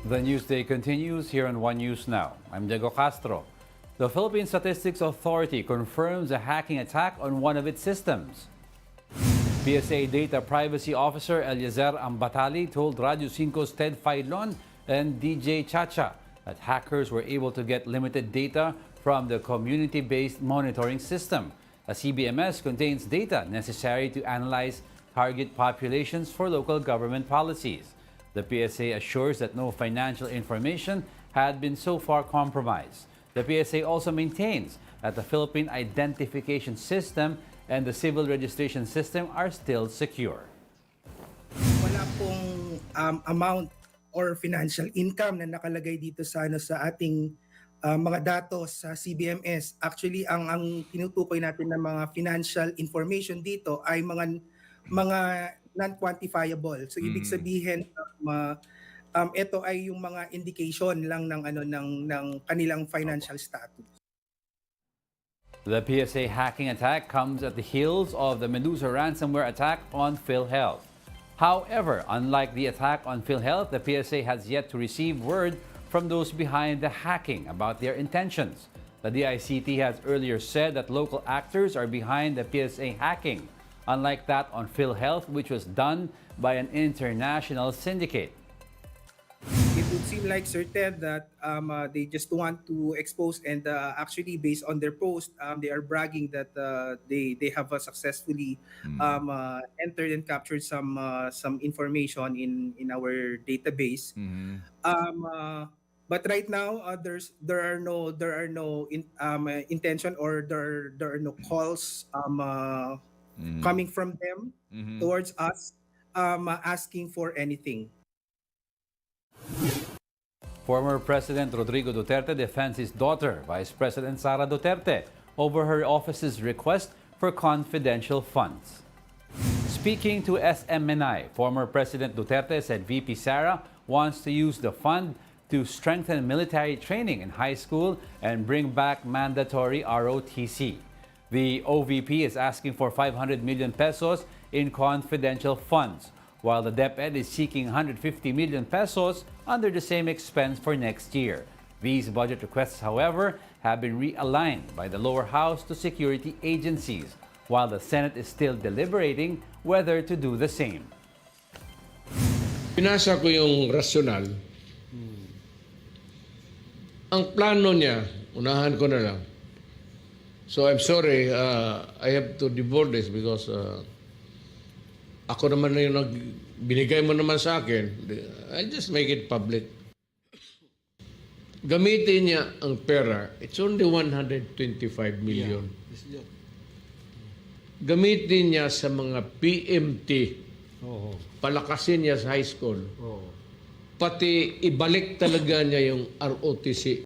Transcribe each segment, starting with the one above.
The Newsday continues here on One News Now. I'm Diego Castro. The Philippine Statistics Authority confirms a hacking attack on one of its systems. PSA Data Privacy Officer Eliezer Ambatali told Radio 5's Ted Filon and DJ Chacha that hackers were able to get limited data from the community-based monitoring system. A CBMS contains data necessary to analyze target populations for local government policies. The PSA assures that no financial information had been so far compromised. The PSA also maintains that the Philippine Identification System and the Civil Registration System are still secure. Wala pong amount or financial income na nakalagay dito sa ating mga datos sa CBMS. Actually, ang tinutukoy natin ng mga financial information dito ay mga non-quantifiable. So ibig sabihin ito ay yung mga indication lang ng kanilang financial status. The PSA hacking attack comes at the heels of the Medusa ransomware attack on PhilHealth. However, unlike the attack on PhilHealth, the PSA has yet to receive word from those behind the hacking about their intentions. The DICT has earlier said that local actors are behind the PSA hacking, unlike that on PhilHealth, which was done by an international syndicate. It would seem like Sir Ted that they just want to expose, and actually based on their post, they are bragging that they have successfully entered and captured some information in our database. But right now, there are no intention, or there are no calls coming from them towards us asking for anything. Former President Rodrigo Duterte defends his daughter, Vice President Sara Duterte, over her office's request for confidential funds. Speaking to SMNI, former President Duterte said VP Sara wants to use the fund to strengthen military training in high school and bring back mandatory ROTC. The OVP is asking for 500 million pesos in confidential funds, while the DepEd is seeking 150 million pesos under the same expense for next year. These budget requests, however, have been realigned by the lower house to security agencies, while the Senate is still deliberating whether to do the same. Pinasa ko yung rasyonal. Ang plano niya, unahan ko na lang. So I'm sorry, I have to devote this because ako naman na yung binigay mo naman sa akin. I just make it public. Gamitin niya ang pera. It's only 125 million. Yeah. Gamitin niya sa mga PMT. Palakasin niya sa high school. Pati ibalik talaga niya yung ROTC.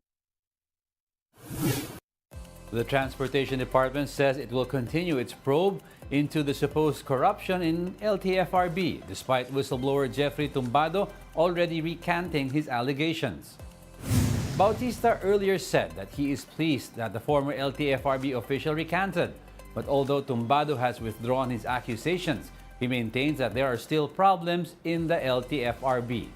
The Transportation Department says it will continue its probe into the supposed corruption in LTFRB, despite whistleblower Jeffrey Tumbado already recanting his allegations. Bautista earlier said that he is pleased that the former LTFRB official recanted, but although Tumbado has withdrawn his accusations, he maintains that there are still problems in the LTFRB.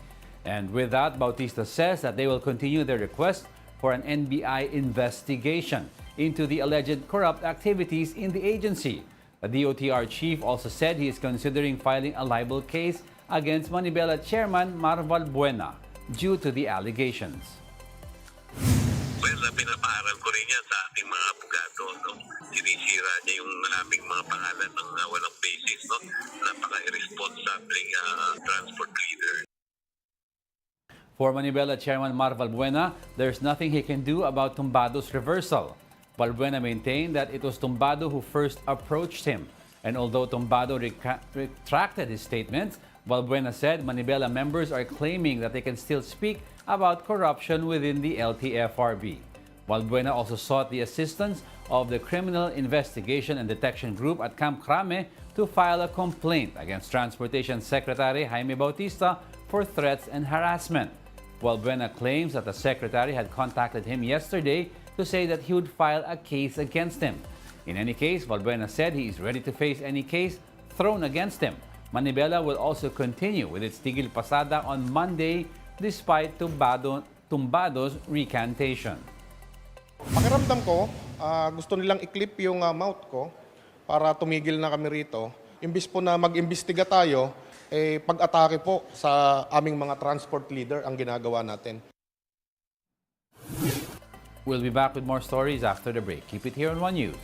And with that, Bautista says that they will continue their request for an NBI investigation into the alleged corrupt activities in the agency. The DOTr chief also said he is considering filing a libel case against Manibela chairman Marval Buena due to the allegations. Well, pinapaaral ko rin yan sa ating mga abogado. No? Sinisira niya yung aming mga pangalan ng walang basis. No? Napaka-irresponsabling transport leader. For Manibela chairman Marval Buena, there's nothing he can do about Tumbado's reversal. Balbuena maintained that it was Tumbado who first approached him. And although Tumbado retracted his statements, Balbuena said Manibela members are claiming that they can still speak about corruption within the LTFRB. Balbuena also sought the assistance of the Criminal Investigation and Detection Group at Camp Crame to file a complaint against Transportation Secretary Jaime Bautista for threats and harassment. Balbuena claims that the secretary had contacted him yesterday to say that he would file a case against him. In any case, Balbuena said he is ready to face any case thrown against him. Manibela will also continue with its Tigil Pasada on Monday despite Tumbado's recantation. Pakiramdam ko, gusto nilang i-clip yung mouth ko para tumigil na kami rito. Imbis po na mag-imbestiga tayo, pag-atake po sa aming mga transport leader ang ginagawa natin. We'll be back with more stories after the break. Keep it here on One News.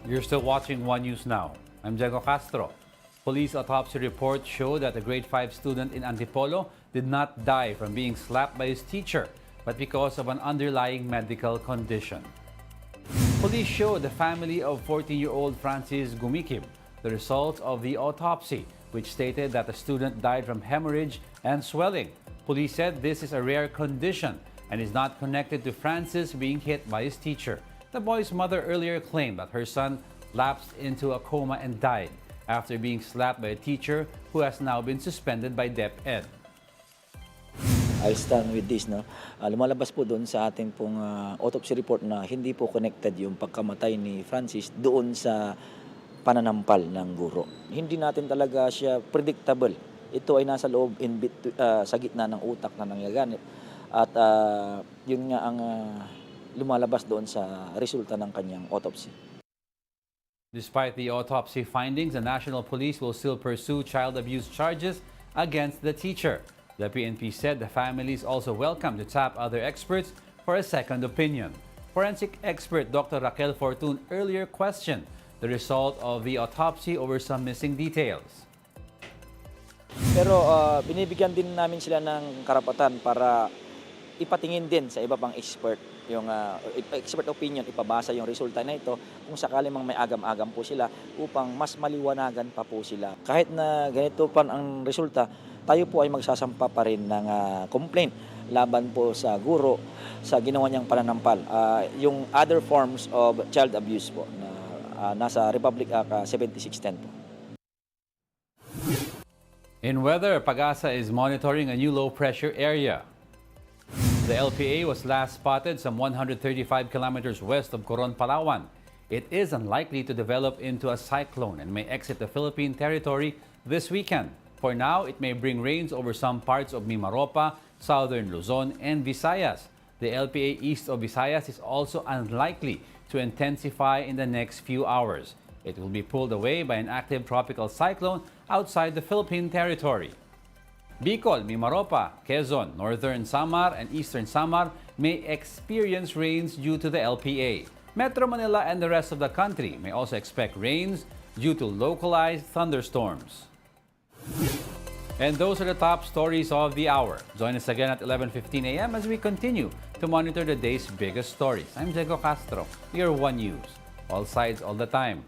You're still watching One News Now. I'm Diego Castro. Police autopsy reports show that a grade 5 student in Antipolo did not die from being slapped by his teacher, but because of an underlying medical condition. Police showed the family of 14-year-old Francis Gumikim the results of the autopsy, which stated that the student died from hemorrhage and swelling. Police said this is a rare condition and is not connected to Francis being hit by his teacher. The boy's mother earlier claimed that her son lapsed into a coma and died after being slapped by a teacher who has now been suspended by DepEd. I'll stand with this. No? Lumalabas po doon sa ating pong autopsy report na hindi po connected yung pagkamatay ni Francis doon sa pananampal ng guro. Hindi natin talaga siya predictable. Ito ay nasa loob sa gitna ng utak na nangyaganip. At yun nga ang lumalabas doon sa resulta ng kanyang autopsy. Despite the autopsy findings, the National Police will still pursue child abuse charges against the teacher. The PNP said the family is also welcome to tap other experts for a second opinion. Forensic expert Dr. Raquel Fortun earlier questioned the result of the autopsy over some missing details. Pero binibigyan din namin sila ng karapatan para ipatingin din sa iba pang expert yung expert opinion, ipabasa yung resulta na ito kung sakali mang may agam-agam po sila upang mas maliwanagan pa po sila. Kahit na ganito pa ang resulta, tayo po ay magsasampa pa rin ng complaint laban po sa guro sa ginawa niyang pananampal. Yung other forms of child abuse po na nasa Republic Act 7610 po. In weather, Pag-asa is monitoring a new low-pressure area. The LPA was last spotted some 135 kilometers west of Coron, Palawan. It is unlikely to develop into a cyclone and may exit the Philippine territory this weekend. For now, it may bring rains over some parts of Mimaropa, southern Luzon, and Visayas. The LPA east of Visayas is also unlikely to intensify in the next few hours. It will be pulled away by an active tropical cyclone outside the Philippine territory. Bicol, Mimaropa, Quezon, Northern Samar, and Eastern Samar may experience rains due to the LPA. Metro Manila and the rest of the country may also expect rains due to localized thunderstorms. And those are the top stories of the hour. Join us again at 11:15 a.m. as we continue to monitor the day's biggest stories. I'm Diego Castro, your One News. All sides, all the time.